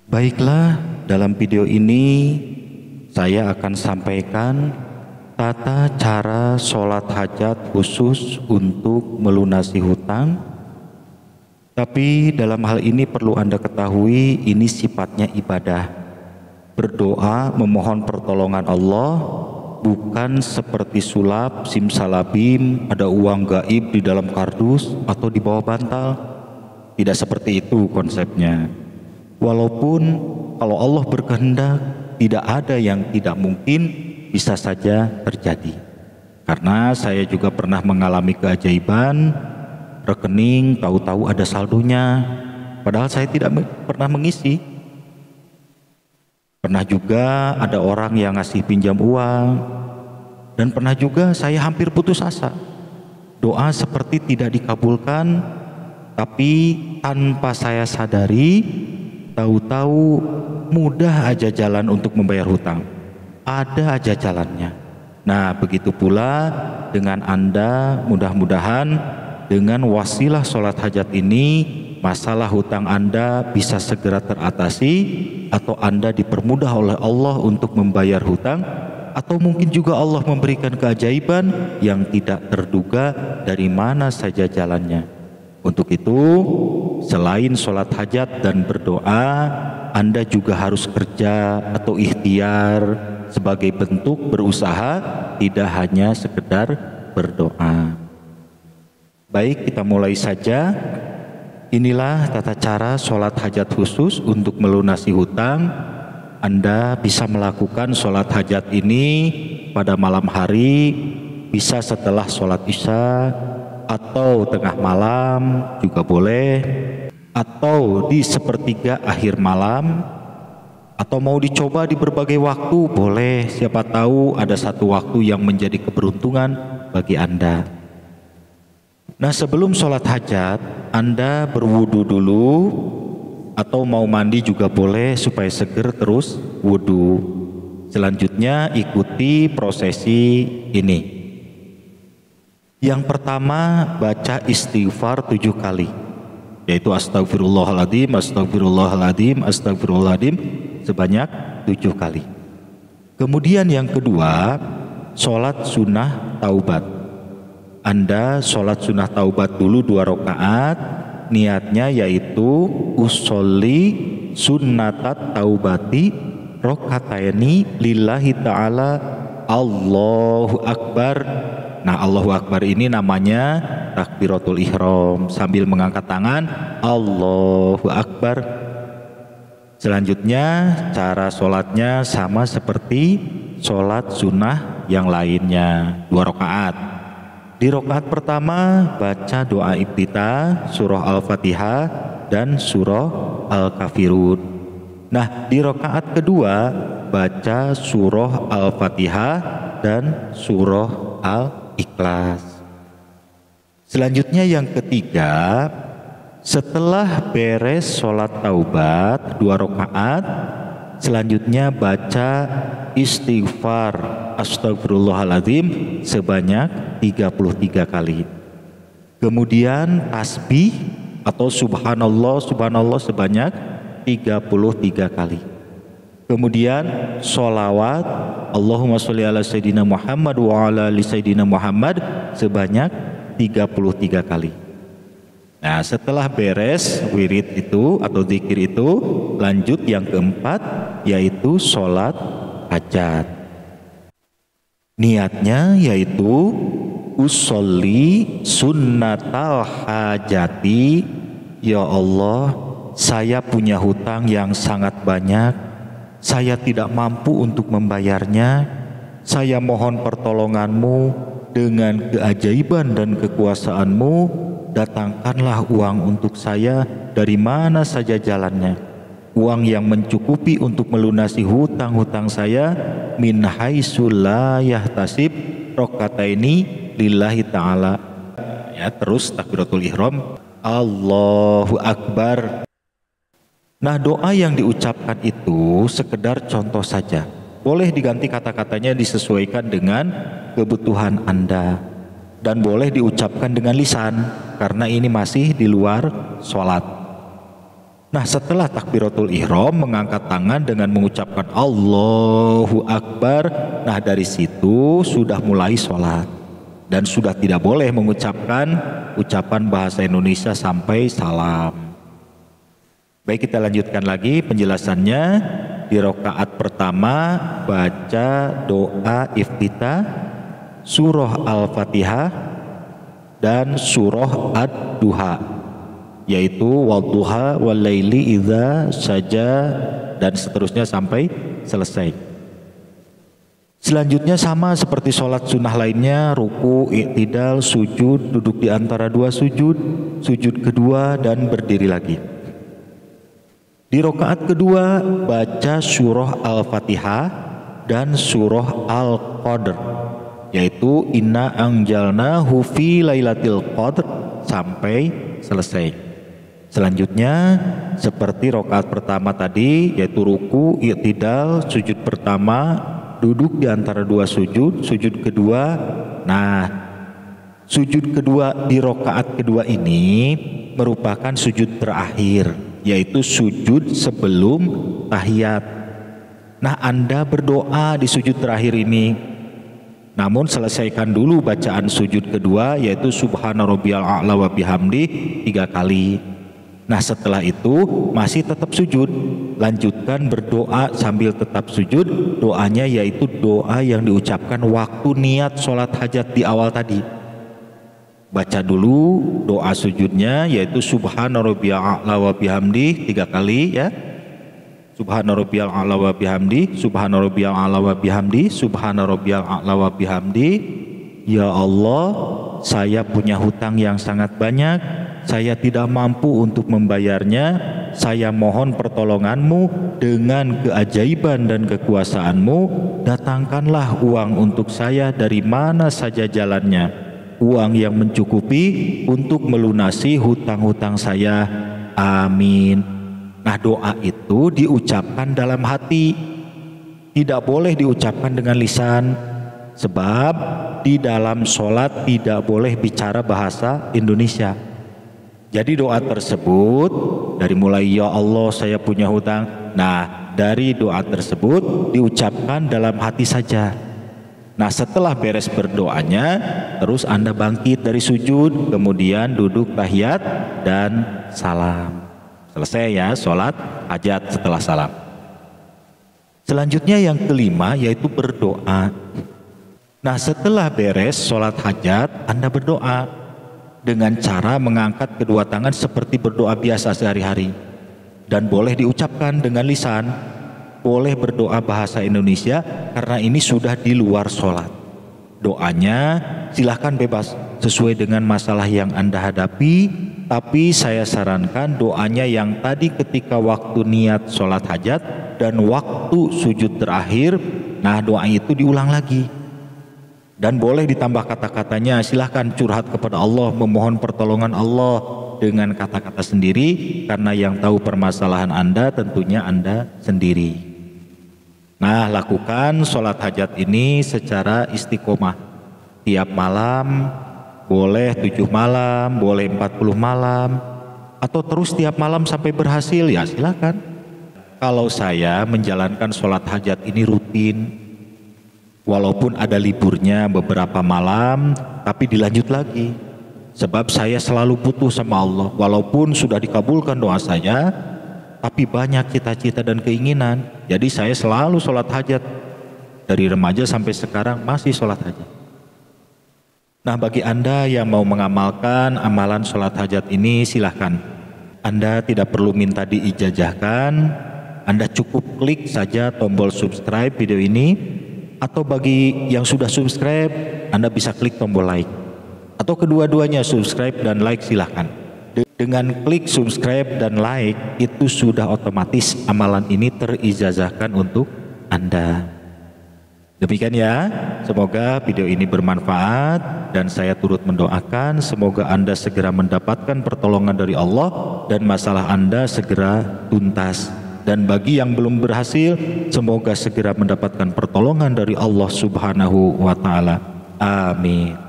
Baiklah, dalam video ini saya akan sampaikan tata cara sholat hajat khusus untuk melunasi hutang. Tapi dalam hal ini perlu Anda ketahui, ini sifatnya ibadah. Berdoa memohon pertolongan Allah, bukan seperti sulap, simsalabim, ada uang gaib di dalam kardus atau di bawah bantal. Tidak seperti itu konsepnya. Walaupun kalau Allah berkehendak, tidak ada yang tidak mungkin, bisa saja terjadi. Karena saya juga pernah mengalami keajaiban, rekening tahu-tahu ada saldonya, padahal saya tidak pernah mengisi. Pernah juga ada orang yang ngasih pinjam uang, dan pernah juga saya hampir putus asa. Doa seperti tidak dikabulkan, tapi tanpa saya sadari, tahu-tahu mudah aja jalan untuk membayar hutang. Ada aja jalannya. Nah, begitu pula dengan Anda, mudah-mudahan dengan wasilah sholat hajat ini, masalah hutang Anda bisa segera teratasi, atau Anda dipermudah oleh Allah untuk membayar hutang, atau mungkin juga Allah memberikan keajaiban yang tidak terduga dari mana saja jalannya. Untuk itu, selain sholat hajat dan berdoa, Anda juga harus kerja atau ikhtiar sebagai bentuk berusaha, tidak hanya sekedar berdoa. Baik, kita mulai saja. Inilah tata cara sholat hajat khusus untuk melunasi hutang. Anda bisa melakukan sholat hajat ini pada malam hari, bisa setelah sholat isya, atau tengah malam juga boleh, atau di sepertiga akhir malam, atau mau dicoba di berbagai waktu boleh. Siapa tahu ada satu waktu yang menjadi keberuntungan bagi Anda. Nah, sebelum sholat hajat, Anda berwudu dulu, atau mau mandi juga boleh supaya seger terus wudu. Selanjutnya ikuti prosesi ini. Yang pertama, baca istighfar 7 kali, yaitu astagfirullahaladzim, astagfirullahaladzim, astagfirullahaladzim sebanyak 7 kali. Kemudian yang kedua, sholat sunnah taubat. Anda sholat sunnah taubat dulu 2 rakaat, niatnya yaitu usolli sunnatat taubati rokataini lillahi ta'ala Allahu Akbar. Nah, Allahu Akbar ini namanya takbiratul ihram, sambil mengangkat tangan Allahu Akbar. Selanjutnya cara sholatnya sama seperti sholat sunnah yang lainnya, 2 rakaat. Di rakaat pertama baca doa iftitah, surah Al-Fatihah dan surah Al-Kafirun. Nah, di rakaat kedua baca surah Al-Fatihah dan surah Al-Ikhlas. Selanjutnya yang ketiga, setelah beres sholat taubat 2 rakaat, selanjutnya baca istighfar astagfirullahaladzim sebanyak 33 kali. Kemudian tasbih atau subhanallah subhanallah sebanyak 33 kali. Kemudian sholawat Allahumma sholli ala sayyidina Muhammad wa ala ali sayyidina Muhammad sebanyak 33 kali. Nah, setelah beres wirid itu atau zikir itu, lanjut yang keempat, yaitu sholat hajat. Niatnya yaitu usolli sunnatal hajati. Ya Allah, saya punya hutang yang sangat banyak, saya tidak mampu untuk membayarnya. Saya mohon pertolonganmu, dengan keajaiban dan kekuasaanmu, datangkanlah uang untuk saya dari mana saja jalannya, uang yang mencukupi untuk melunasi hutang-hutang saya, min haitsu la yahtasib rokataini lillahi ta'ala. Ya, terus takbiratul ihram Allahu Akbar. Nah, doa yang diucapkan itu sekedar contoh saja, boleh diganti kata-katanya disesuaikan dengan kebutuhan Anda, dan boleh diucapkan dengan lisan karena ini masih di luar sholat. Nah, setelah takbiratul ihram mengangkat tangan dengan mengucapkan Allahu Akbar. Nah, dari situ sudah mulai sholat dan sudah tidak boleh mengucapkan ucapan bahasa Indonesia sampai salam. Baik, kita lanjutkan lagi penjelasannya. Di rakaat pertama baca doa iftitah, surah Al-Fatihah dan surah Ad-Duha, yaitu wadduha walaili idza saja dan seterusnya sampai selesai. Selanjutnya sama seperti sholat sunnah lainnya, ruku, i'tidal, sujud, duduk di antara dua sujud, sujud kedua dan berdiri lagi. Di rakaat kedua baca surah Al-Fatihah dan surah Al-Qadr, yaitu inna anjalnahu fi lailatul qadr sampai selesai. Selanjutnya seperti rakaat pertama tadi, yaitu ruku, i'tidal, sujud pertama, duduk di antara dua sujud, sujud kedua. Nah, sujud kedua di rakaat kedua ini merupakan sujud terakhir, yaitu sujud sebelum tahiyat. Nah, Anda berdoa di sujud terakhir ini, namun selesaikan dulu bacaan sujud kedua, yaitu subhana rabbiyal a'la wa bihamdi 3 kali. Nah, setelah itu masih tetap sujud, lanjutkan berdoa sambil tetap sujud. Doanya yaitu doa yang diucapkan waktu niat sholat hajat di awal tadi. Baca dulu doa sujudnya, yaitu subhana rabbiyal a'la wa bihamdi 3 kali ya. Subhana rabbiyal a'la wa bihamdi, subhana rabbiyal a'la wa bihamdi, subhana rabbiyal a'la wa bihamdi. Ya Allah, saya punya hutang yang sangat banyak, saya tidak mampu untuk membayarnya. Saya mohon pertolonganmu dengan keajaiban dan kekuasaanmu. Datangkanlah uang untuk saya dari mana saja jalannya, uang yang mencukupi untuk melunasi hutang-hutang saya. Amin. Nah, doa itu diucapkan dalam hati, tidak boleh diucapkan dengan lisan, sebab di dalam sholat tidak boleh bicara bahasa Indonesia. Jadi doa tersebut dari mulai ya Allah saya punya hutang, nah dari doa tersebut diucapkan dalam hati saja. Nah, setelah beres berdoanya, terus Anda bangkit dari sujud, kemudian duduk tahiyat dan salam. Selesai ya sholat hajat setelah salam. Selanjutnya yang kelima yaitu berdoa. Nah, setelah beres sholat hajat, Anda berdoa dengan cara mengangkat kedua tangan seperti berdoa biasa sehari-hari, dan boleh diucapkan dengan lisan, boleh berdoa bahasa Indonesia karena ini sudah di luar sholat. Doanya silahkan bebas sesuai dengan masalah yang Anda hadapi, tapi saya sarankan doanya yang tadi ketika waktu niat sholat hajat dan waktu sujud terakhir. Nah, doa itu diulang lagi. Dan boleh ditambah kata-katanya, silahkan curhat kepada Allah, memohon pertolongan Allah dengan kata-kata sendiri, karena yang tahu permasalahan Anda tentunya Anda sendiri. Nah, lakukan sholat hajat ini secara istiqomah. Tiap malam, boleh 7 malam, boleh 40 malam, atau terus tiap malam sampai berhasil, ya silakan. Kalau saya menjalankan sholat hajat ini rutin, walaupun ada liburnya beberapa malam, tapi dilanjut lagi. Sebab saya selalu butuh sama Allah. Walaupun sudah dikabulkan doa saya, tapi banyak cita-cita dan keinginan. Jadi saya selalu sholat hajat. Dari remaja sampai sekarang masih sholat hajat. Nah, bagi Anda yang mau mengamalkan amalan sholat hajat ini, silahkan. Anda tidak perlu minta diijazahkan. Anda cukup klik saja tombol subscribe video ini. Atau bagi yang sudah subscribe, Anda bisa klik tombol like. Atau kedua-duanya subscribe dan like, silahkan. Dengan klik subscribe dan like, itu sudah otomatis amalan ini terijazahkan untuk Anda. Demikian ya, semoga video ini bermanfaat dan saya turut mendoakan semoga Anda segera mendapatkan pertolongan dari Allah dan masalah Anda segera tuntas. Dan bagi yang belum berhasil, semoga segera mendapatkan pertolongan dari Allah Subhanahu wa Ta'ala. Amin.